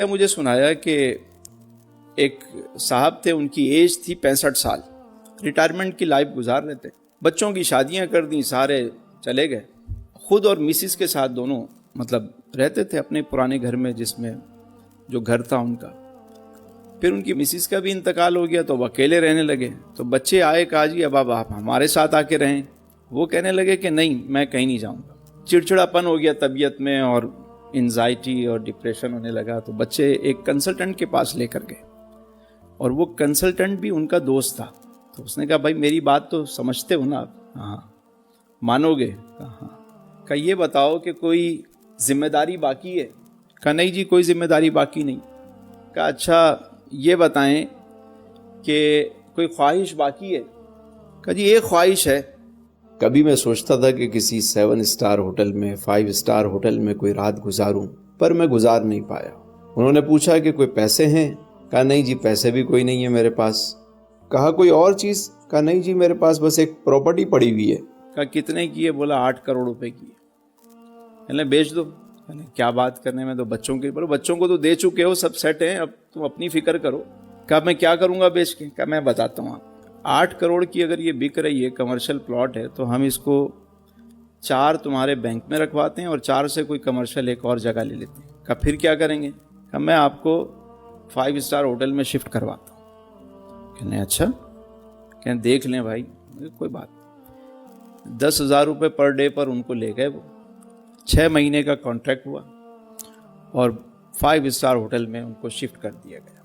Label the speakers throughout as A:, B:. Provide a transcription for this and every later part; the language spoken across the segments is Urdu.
A: مجھے سنایا کہ ایک صاحب تھے، ان کی ایج تھی 65 سال، ریٹائرمنٹ کی لائف گزار رہے تھے، بچوں کی شادیاں کر دیں، سارے چلے گئے، خود اور مسز کے ساتھ دونوں رہتے تھے اپنے پرانے گھر میں، جس میں جو گھر تھا ان کا۔ پھر ان کی مسز کا بھی انتقال ہو گیا تو وہ اکیلے رہنے لگے، تو بچے آئے، کہا جی اب آپ ہمارے ساتھ آ کے رہیں۔ وہ کہنے لگے کہ نہیں، میں کہیں نہیں جاؤں گا۔ چڑچڑاپن ہو گیا طبیعت میں اور انزائٹی اور ڈپریشن ہونے لگا، تو بچے ایک کنسلٹنٹ کے پاس لے کر گئے، اور وہ کنسلٹنٹ بھی ان کا دوست تھا۔ تو اس نے کہا بھائی میری بات تو سمجھتے ہو نا آپ؟ ہاں۔ مانو گے؟ کہا ہاں۔ کہا یہ بتاؤ کہ کوئی ذمہ داری باقی ہے؟ کہا نہیں جی کوئی ذمہ داری باقی نہیں۔ کہا اچھا یہ بتائیں کہ کوئی خواہش باقی ہے؟ کہا جی ایک خواہش ہے، کبھی میں سوچتا تھا کہ کسی 7 اسٹار ہوٹل میں، 5 اسٹار ہوٹل میں کوئی رات گزاروں، پر میں گزار نہیں پایا۔ انہوں نے پوچھا کہ کوئی پیسے ہیں؟ کہا نہیں جی پیسے بھی کوئی نہیں ہے میرے پاس۔ کہا کوئی اور چیز؟ کہا نہیں جی میرے پاس بس ایک پراپرٹی پڑی ہوئی ہے۔ کہا کتنے کی ہے؟ بولا 8 کروڑ روپے کی ہے۔ کہنے بیچ دو۔ کہنے کیا بات کرنے میں تو بچوں کی، بولو بچوں کو تو دے چکے ہو، سب سیٹ ہیں، اب تم اپنی فکر کرو۔ کہا میں کیا کروں گا بیچ کے؟ کہا میں بتاتا ہوں آپ، 8 کروڑ کی اگر یہ بک رہی ہے، کمرشل پلاٹ ہے، تو ہم اس کو 4 تمہارے بینک میں رکھواتے ہیں اور 4 سے کوئی کمرشل ایک اور جگہ لے لیتے ہیں۔ کہا پھر کیا کریں گے؟ کہا میں آپ کو 5 اسٹار ہوٹل میں شفٹ کرواتا ہوں۔ کہنے اچھا، کہنے دیکھ لیں بھائی، کوئی بات نہیں۔ 10,000 روپے پر ڈے پر ان کو لے گئے وہ۔ 6 مہینے کا کانٹریکٹ ہوا اور 5 اسٹار ہوٹل میں ان کو شفٹ کر دیا گیا۔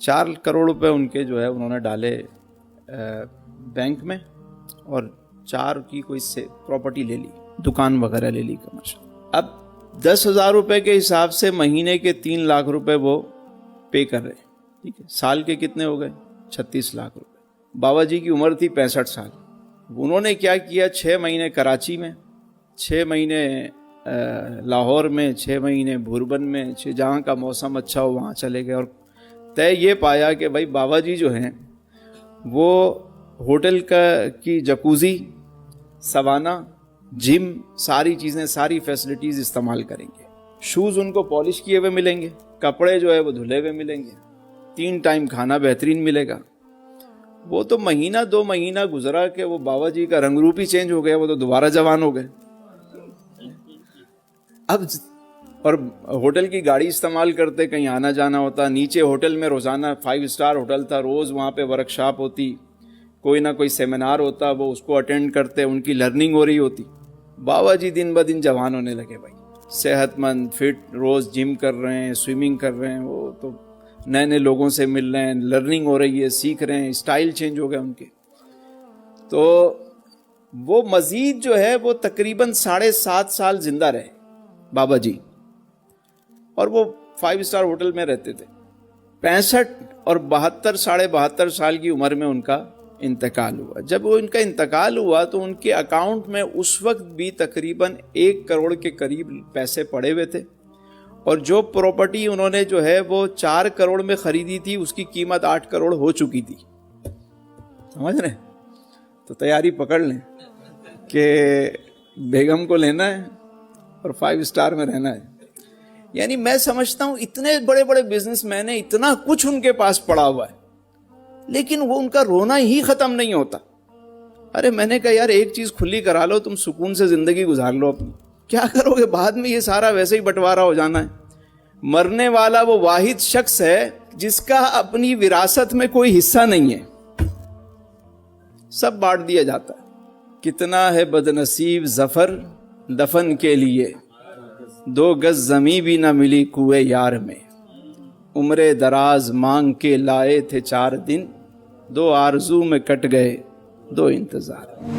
A: 4 کروڑ روپے ان کے جو ہے انہوں نے ڈالے بینک میں، اور 4 کی کوئی سے پراپرٹی لے لی، دکان وغیرہ لے لی کمرشل۔ اب 10,000 روپے کے حساب سے مہینے کے 3 لاکھ روپے وہ پے کر رہے، ٹھیک ہے، سال کے کتنے ہو گئے؟ 36 لاکھ روپے۔ بابا جی کی عمر تھی 65 سال۔ انہوں نے کیا کیا، 6 مہینے کراچی میں، 6 مہینے لاہور میں، 6 مہینے بھوربن میں، جہاں کا موسم اچھا ہو وہاں چلے گئے، اور طے یہ پایا کہ بھائی بابا جی جو ہیں وہ ہوٹل کی جکوزی، سوانا، جم، ساری چیزیں، ساری فیسلٹیز استعمال کریں گے۔ شوز ان کو پالش کیے ہوئے ملیں گے، کپڑے جو ہے وہ دھلے ہوئے ملیں گے، 3 ٹائم کھانا بہترین ملے گا۔ وہ تو مہینہ 2 مہینہ گزرا کہ وہ بابا جی کا رنگ روپ ہی چینج ہو گیا، وہ تو دوبارہ جوان ہو گئے۔ اب اور ہوٹل کی گاڑی استعمال کرتے، کہیں آنا جانا ہوتا، نیچے ہوٹل میں روزانہ 5 اسٹار ہوٹل تھا، روز وہاں پہ ورک شاپ ہوتی، کوئی نہ کوئی سیمینار ہوتا، وہ اس کو اٹینڈ کرتے، ان کی لرننگ ہو رہی ہوتی۔ بابا جی دن بدن جوان ہونے لگے بھائی، صحت مند، فٹ، روز جم کر رہے ہیں، سوئمنگ کر رہے ہیں، وہ تو نئے نئے لوگوں سے مل رہے ہیں، لرننگ ہو رہی ہے، سیکھ رہے ہیں، اسٹائل چینج ہو گیا ان کے۔ تو وہ مزید جو ہے وہ تقریباً 7.5 سال زندہ رہے بابا جی، اور وہ 5 اسٹار ہوٹل میں رہتے تھے۔ 65 اور 72 ساڑھے 72 سال کی عمر میں ان کا انتقال ہوا۔ جب وہ ان کا انتقال ہوا تو ان کے اکاؤنٹ میں اس وقت بھی تقریباً 1 کروڑ کے قریب پیسے پڑے ہوئے تھے، اور جو پراپرٹی انہوں نے جو ہے وہ 4 کروڑ میں خریدی تھی، اس کی قیمت 8 کروڑ ہو چکی تھی۔ سمجھ رہے ہیں؟ تو تیاری پکڑ لیں کہ بیگم کو لینا ہے اور 5 اسٹار میں رہنا ہے۔ یعنی میں سمجھتا ہوں اتنے بڑے بڑے بزنس مین ہیں، اتنا کچھ ان کے پاس پڑا ہوا ہے، لیکن وہ ان کا رونا ہی ختم نہیں ہوتا۔ ارے میں نے کہا یار ایک چیز کھلی کرا لو، تم سکون سے زندگی گزار لو اپنی، کیا کرو گے بعد میں؟ یہ سارا ویسے ہی بٹوارا ہو جانا ہے۔ مرنے والا وہ واحد شخص ہے جس کا اپنی وراثت میں کوئی حصہ نہیں ہے، سب بانٹ دیا جاتا ہے۔ کتنا ہے بد نصیب ظفر دفن کے لیے، 2 گز زمیں بھی نہ ملی کوئے یار میں، عمر دراز مانگ کے لائے تھے 4 دن، 2 آرزو میں کٹ گئے 2 انتظار۔